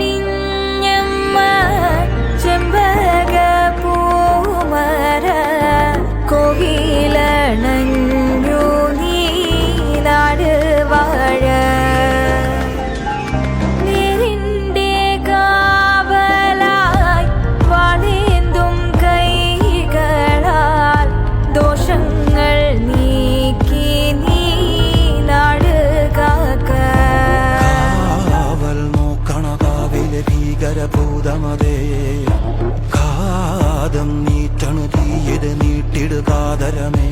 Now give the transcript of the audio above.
ചെമ്പട്ടണിഞ്ഞമ്മ ചെമ്പക പൂമര കോകിലണഞ്ഞു നീ നാട് വാഴ നേരിൻ്റെ കാവലായി വളേന്തും കൈകളാൽ ദോഷങ്ങൾ നീക്കി നീ നാട് കാക്ക കാവൽ നോക്കണ കാവിലെ ഭീകരഭൂതമതേ കാതം നീട്ടണു തീയത് നീട്ടിടുകാതരമേ